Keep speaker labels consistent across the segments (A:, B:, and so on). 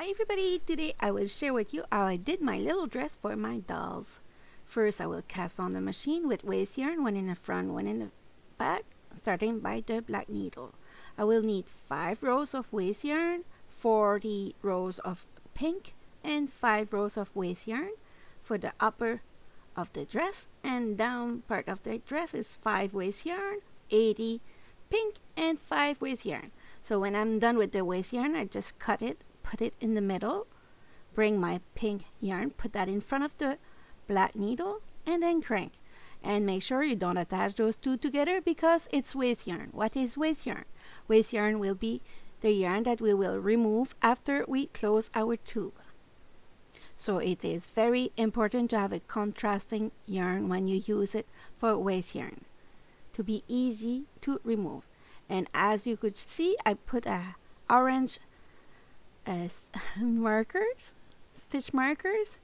A: Hi everybody, today I will share with you how I did my little dress for my dolls. First I will cast on the machine with waste yarn, one in the front, one in the back, starting by the black needle. I will need 5 rows of waste yarn, 40 rows of pink, and 5 rows of waste yarn for the upper of the dress, and down part of the dress is 5 waste yarn, 80 pink, and 5 waste yarn. So when I'm done with the waste yarn, I just cut it, put it in the middle, bring my pink yarn, put that in front of the black needle, and then crank. And make sure you don't attach those two together because it's waste yarn. What is waste yarn? Waste yarn will be the yarn that we will remove after we close our tube. So it is very important to have a contrasting yarn when you use it for waste yarn to be easy to remove. And as you could see, I put orange markers, stitch markers,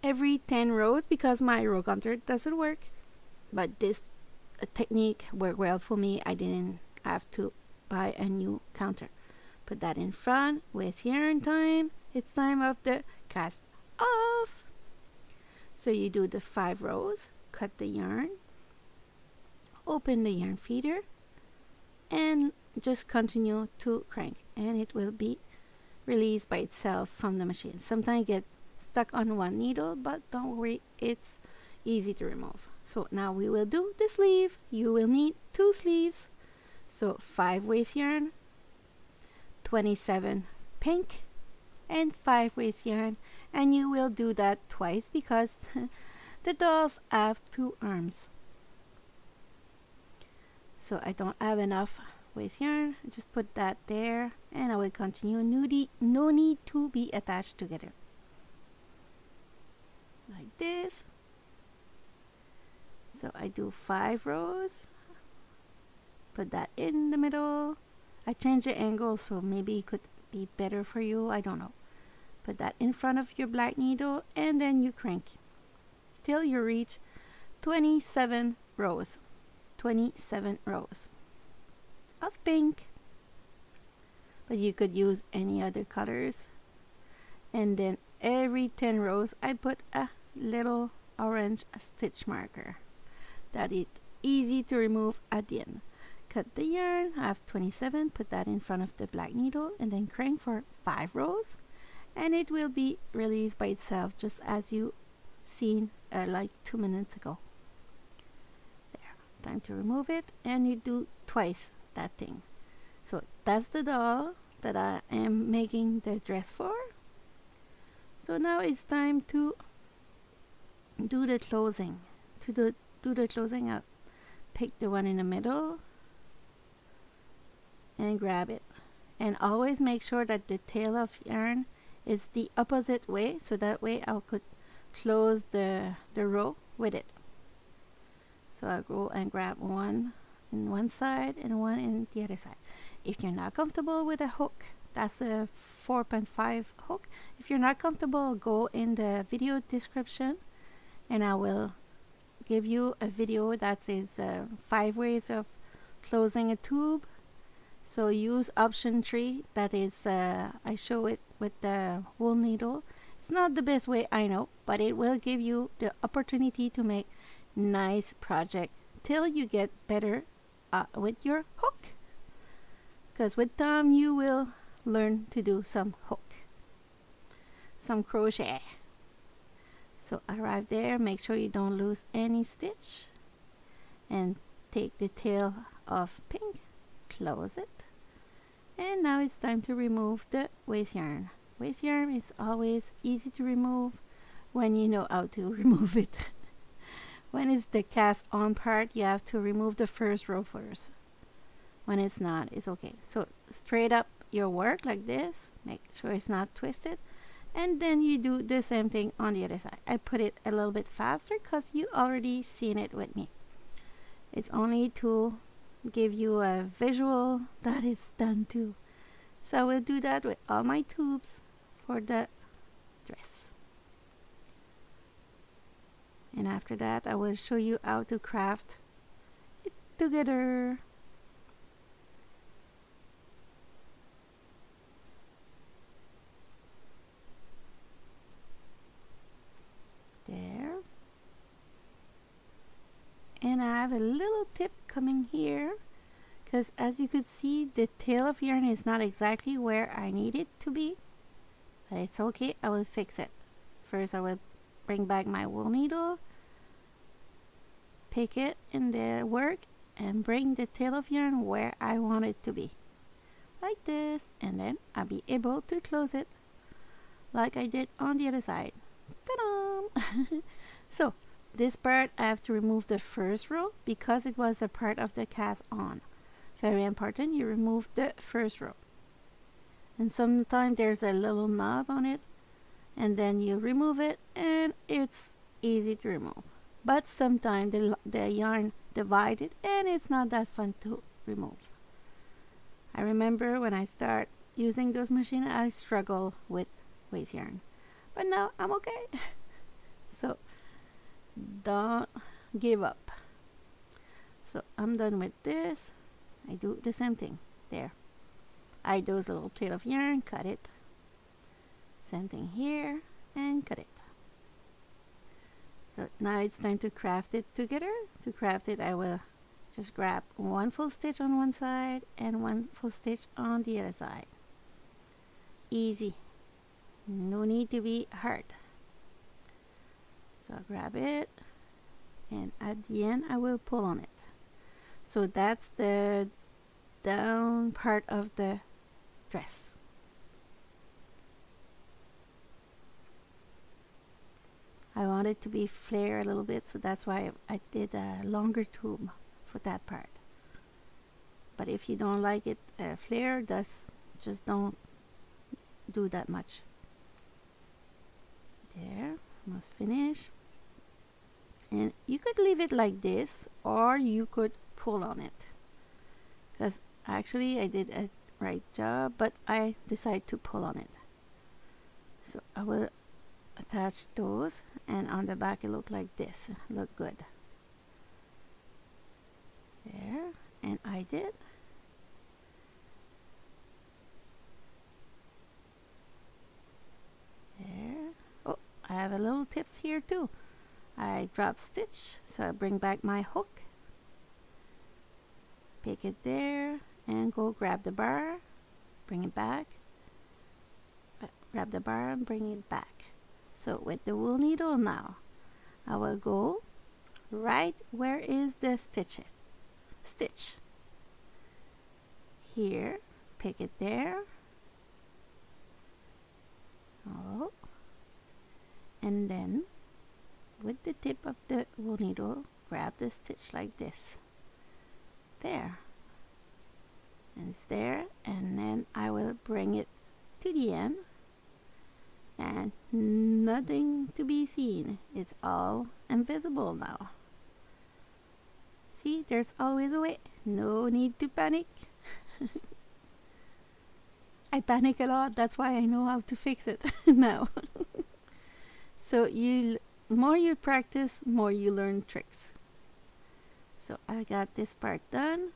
A: every 10 rows because my row counter doesn't work. But this technique worked well for me. I didn't have to buy a new counter. Put that in front, waste yarn time. It's time of the cast off. So you do the 5 rows, cut the yarn, open the yarn feeder, and just continue to crank, and it will be released by itself from the machine. Sometimes you get stuck on one needle, but don't worry, it's easy to remove. So now we will do the sleeve. You will need 2 sleeves. So 5 waste yarn, 27 pink, and 5 waste yarn, and you will do that twice because the dolls have 2 arms. So I don't have enough waste yarn, just put that there, and I will continue. No need to be attached together like this. So I do 5 rows, put that in the middle. I change the angle so maybe it could be better for you, I don't know. Put that in front of your black needle, and then you crank till you reach 27 rows. 27 rows of pink, but you could use any other colors. And then every 10 rows I put a little orange stitch marker that is easy to remove at the end. Cut the yarn, I have 27, put that in front of the black needle, and then crank for 5 rows, and it will be released by itself just as you seen like 2 minutes ago. Time to remove it, and you do twice that thing. So that's the doll that I am making the dress for. So now it's time to do the closing. To do the closing, I'll pick the one in the middle and grab it, and always make sure that the tail of yarn is the opposite way, so that way I could close the row with it. So I'll go and grab one in one side and one in the other side. If you're not comfortable with a hook, that's a 4.5 hook. If you're not comfortable, go in the video description and I will give you a video that is 5 ways of closing a tube. So use option 3, that is I show it with the wool needle. It's not the best way, I know, but it will give you the opportunity to make nice project till you get better with your hook, because with time you will learn to do some hook, some crochet. So arrive there, make sure you don't lose any stitch, and take the tail of pink, close it, and now it's time to remove the waste yarn. Waste yarn is always easy to remove when you know how to remove it. When it's the cast on part, you have to remove the first row first. When it's not, it's okay. So straight up your work like this, make sure it's not twisted, and then you do the same thing on the other side. I put it a little bit faster because you already seen it with me. It's only to give you a visual that it's done too. So I will do that with all my tubes for the dress. And after that, I will show you how to craft it together. have a little tip coming here, because as you could see, the tail of yarn is not exactly where I need it to be, but it's okay, I will fix it. First I will bring back my wool needle, pick it in the work, and bring the tail of yarn where I want it to be, like this, and then I'll be able to close it like I did on the other side. Ta-da! So this part I have to remove the first row because it was a part of the cast on. Very important, you remove the first row, and sometimes there's a little knot on it, and then you remove it and it's easy to remove. But sometimes the yarn divided and it's not that fun to remove. I remember when I start using those machines, I struggle with waste yarn, but now I'm okay. So don't give up. So I'm done with this. I do the same thing there. I do those little tail of yarn, cut it. Same thing here, and cut it. So now it's time to craft it together. To craft it, I will just grab one full stitch on one side and one full stitch on the other side. Easy. No need to be hard. So I'll grab it, and at the end I will pull on it. So that's the down part of the dress. I want it to be flare a little bit, so that's why I did a longer tube for that part. But if you don't like it flare, just don't do that much. There, almost finished. And you could leave it like this, or you could pull on it. Because actually I did a right job, but I decided to pull on it. So I will attach those, and on the back it look like this. Look good. There, and I did. There. Oh, I have a little tips here too. I drop stitch, so I bring back my hook, pick it there, and go grab the bar, bring it back, grab the bar and bring it back. So with the wool needle now, I will go right where is the stitch here, pick it there, oh, and then with the tip of the wool needle, grab the stitch like this, there, and it's there, and then I will bring it to the end, and nothing to be seen. It's all invisible now. See, there's always a way. No need to panic. I panic a lot. That's why I know how to fix it now. So more you practice, more you learn tricks. So I got this part done.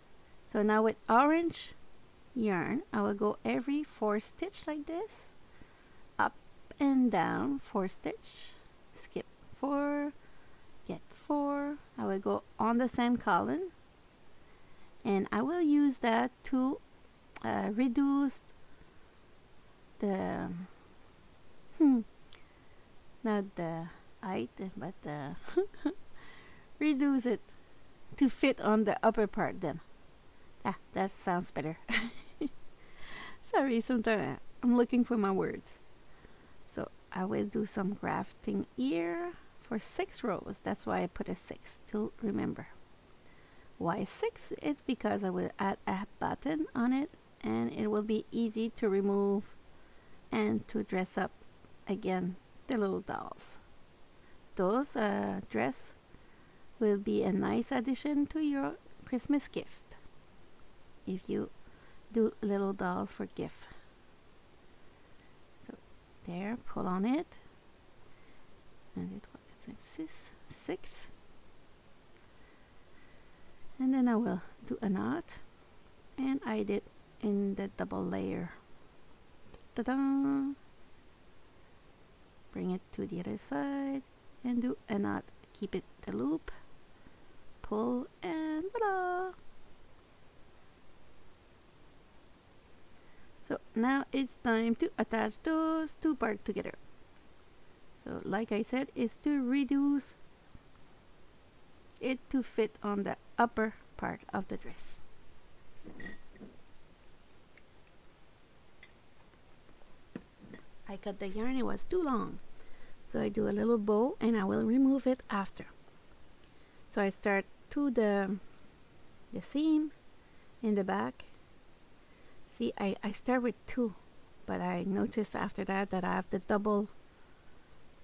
A: So now with orange yarn, I will go every 4 stitch like this, up and down 4 stitch, skip 4, get 4. I will go on the same column, and I will use that to reduce the not the height, but reduce it to fit on the upper part. Then that sounds better. Sorry, sometimes I'm looking for my words. So I will do some grafting here for 6 rows. That's why I put a 6 to remember. Why 6? It's because I will add a button on it, and it will be easy to remove and to dress up again the little dolls. Those dress will be a nice addition to your Christmas gift if you do little dolls for gift. So there, pull on it, and it's like 6, and then I will do a knot, and I did in the double layer. Ta-da! Bring it to the other side and do a knot. Keep it the loop, pull, and voila! So now it's time to attach those two parts together. So like I said, it's to reduce it to fit on the upper part of the dress. I cut the yarn, it was too long. So I do a little bow and I will remove it after. So I start to the seam in the back. See, I start with 2, but I noticed after that I have the double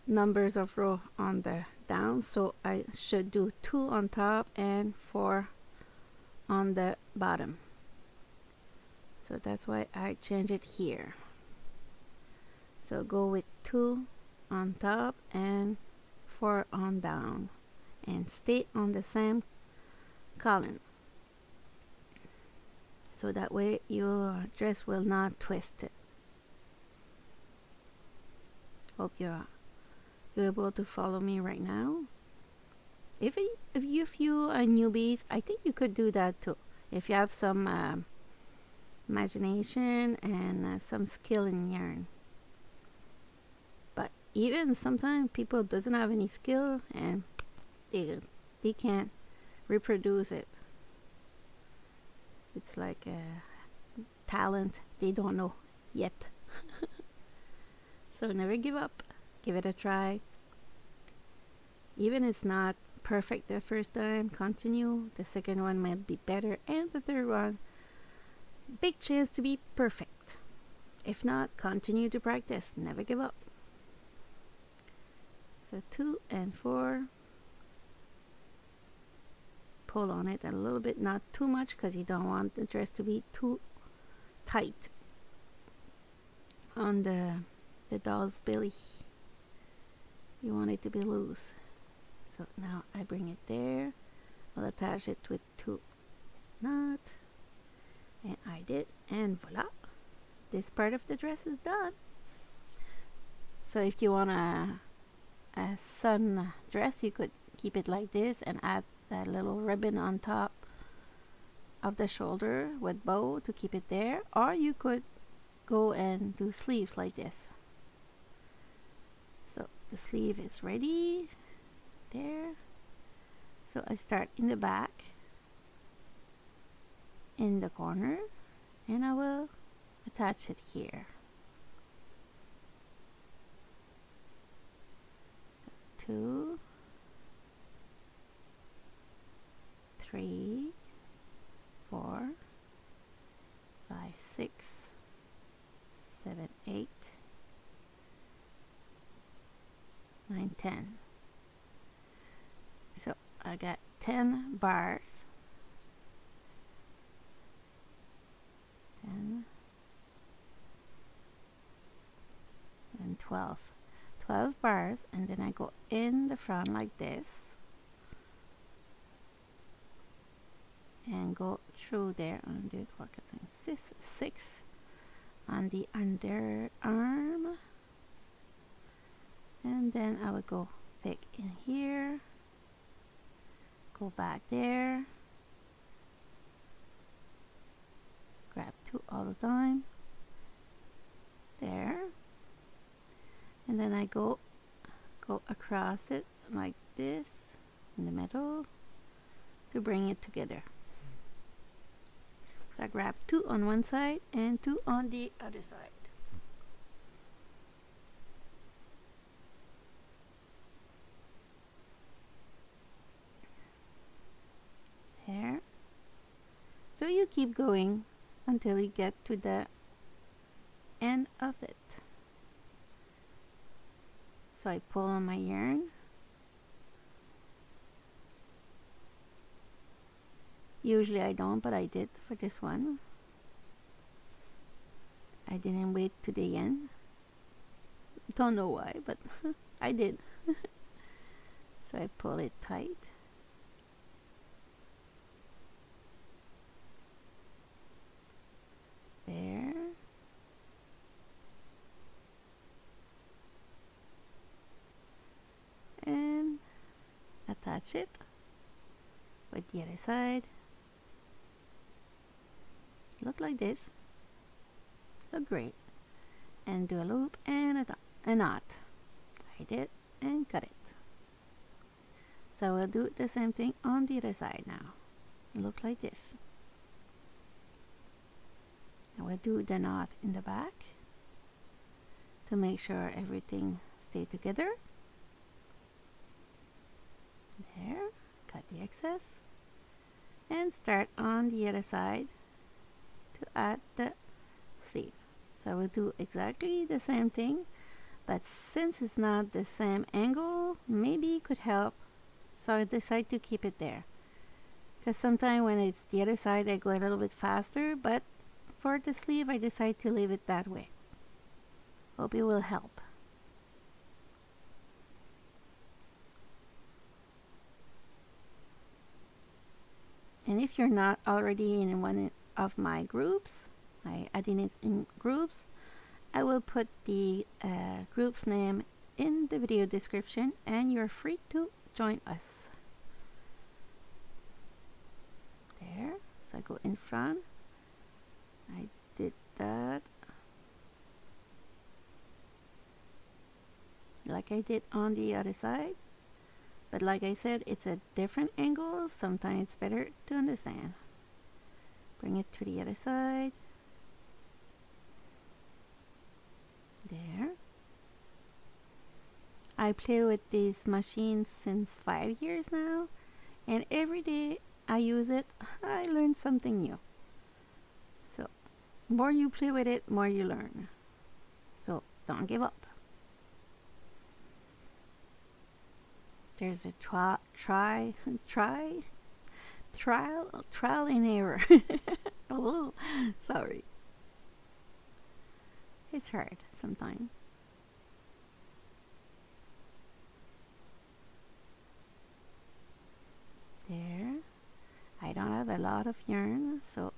A: numbers of row on the down, so I should do 2 on top and 4 on the bottom. So that's why I change it here. So go with 2 on top and 4 on down, and stay on the same column. So that way your dress will not twist it. Hope you're able to follow me right now. If you are newbies, I think you could do that too. If you have some imagination and some skill in yarn. But even sometimes people doesn't have any skill and they can't reproduce it. It's like a talent they don't know yet. So never give up. Give it a try. Even if it's not perfect the first time, continue. The second one might be better, and the third one, big chance to be perfect. If not, continue to practice. Never give up. So 2 and 4. Pull on it a little bit, not too much, because you don't want the dress to be too tight on the doll's belly. You want it to be loose. So now I bring it there. I'll attach it with 2 knots, and I did, and voila, this part of the dress is done. So if you want a sun dress, you could keep it like this and add that little ribbon on top of the shoulder with bow to keep it there, or you could go and do sleeves like this. So the sleeve is ready there. So I start in the back, in the corner, and I will attach it here. 2, 3, 4, 5, 6, 7, 8, 9, 10. So I got 10 bars. 10 and 12. 12 bars, and then I go in the front like this and go through there and do 6 on the underarm, and then I would go pick in here, go back there, grab 2 all the time there, and then I go across it like this in the middle to bring it together. So I grab 2 on one side and 2 on the other side. There. So you keep going until you get to the end of it. So I pull on my yarn. Usually I don't, but I did for this one. I didn't wait to the end. Don't know why, but I did. So I pull it tight. There. And attach it. with the other side. Look like this. Look great. And do a loop and a knot. Hide it and cut it. So we'll do the same thing on the other side now. Look like this. Now we'll do the knot in the back to make sure everything stay together. There, cut the excess and start on the other side to add the sleeve. So we'll do exactly the same thing, but since it's not the same angle, maybe it could help. So I decided to keep it there, because sometimes when it's the other side I go a little bit faster, but for the sleeve I decided to leave it that way. Hope it will help. And if you're not already in one of my groups, I adding it in groups, I will put the group's name in the video description and you're free to join us. There, so I go in front. I did that like I did on the other side, but like I said, it's a different angle. Sometimes it's better to understand. Bring it to the other side. There. I play with these machines since 5 years now, and every day I use it, I learn something new. So, more you play with it, more you learn. So, don't give up. There's a trial and error. Oh, sorry. It's hard sometimes. There. I don't have a lot of yarn, so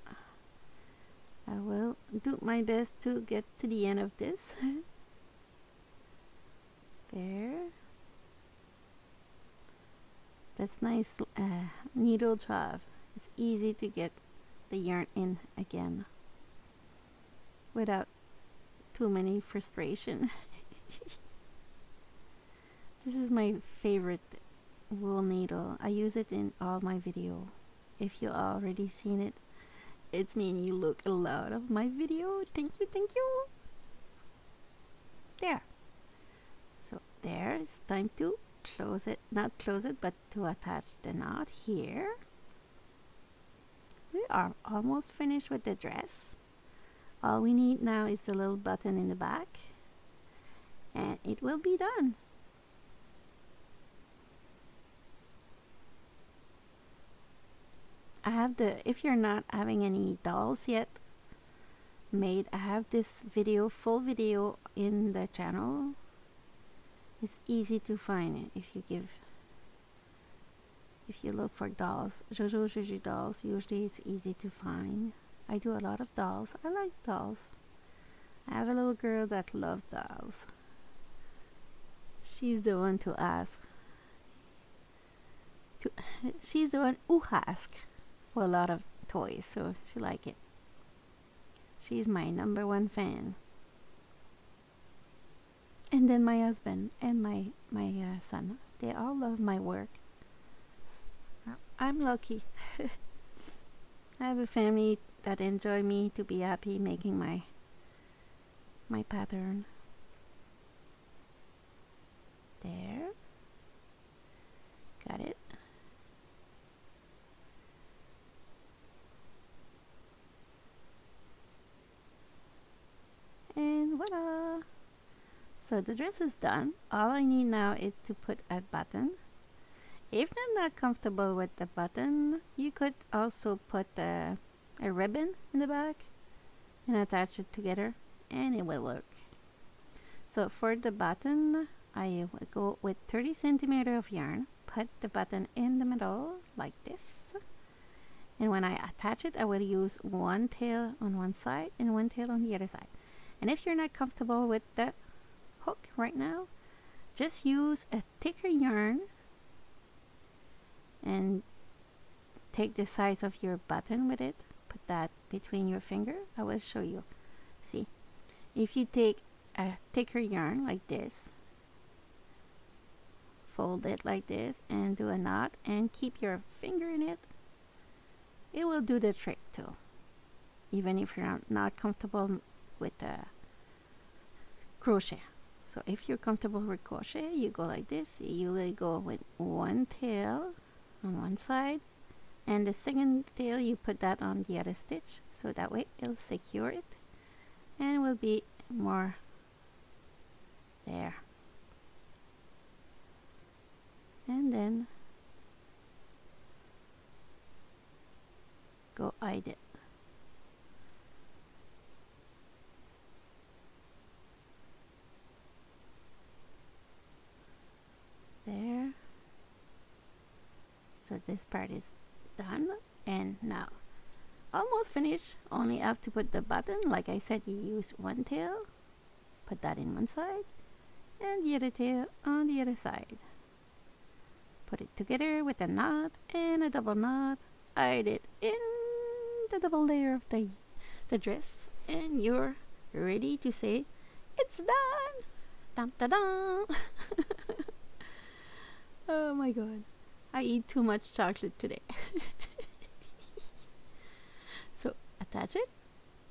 A: I will do my best to get to the end of this. There. That's nice needle to have. It's easy to get the yarn in again without too many frustration. This is my favorite wool needle. I use it in all my video. If you already seen it, it's mean you look a lot of my video. Thank you, thank you. There. So there, it's time to close it, not close it, but to attach the knot here. We are almost finished with the dress. All we need now is a little button in the back, and it will be done. I have if you're not having any dolls yet made, I have this video, full video in the channel. It's easy to find it if you look for dolls. Jojo Juju dolls, usually it's easy to find. I do a lot of dolls. I like dolls. I have a little girl that loves dolls. She's the one to ask. She's the one who asks for a lot of toys, so she like it. She's my #1 fan. And then my husband and my son, they all love my work. I'm lucky. I have a family that enjoy me to be happy making my pattern. There. Got it. And voila! So the dress is done. All I need now is to put a button. If I'm not comfortable with the button, you could also put a ribbon in the back and attach it together, and it will work. So for the button, I will go with 30 centimeters of yarn, put the button in the middle like this, and when I attach it, I will use one tail on one side and one tail on the other side. And if you're not comfortable with the hook right now, just use a thicker yarn and take the size of your button with it, put that between your finger. I will show you. See, if you take a thicker yarn like this, fold it like this and do a knot and keep your finger in it, it will do the trick too, even if you're not comfortable with crochet. So if you're comfortable with crochet, you go like this. You will go with one tail on one side, and the second tail you put that on the other stitch, so that way it'll secure it and will be more there. And then go hide it. There. So this part is done, and now almost finished. Only have to put the button. Like I said, you use one tail, put that in one side, and the other tail on the other side. Put it together with a knot and a double knot. Hide it in the double layer of the dress, and you're ready to say, it's done! Dun, dun, dun. Oh my god, I eat too much chocolate today. So attach it,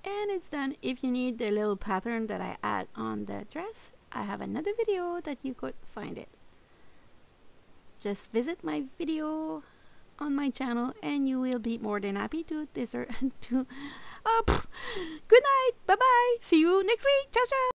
A: and it's done. If you need the little pattern that I add on the dress, I have another video that you could find it. Just visit my video on my channel and you will be more than happy to good night, bye bye, see you next week, ciao ciao.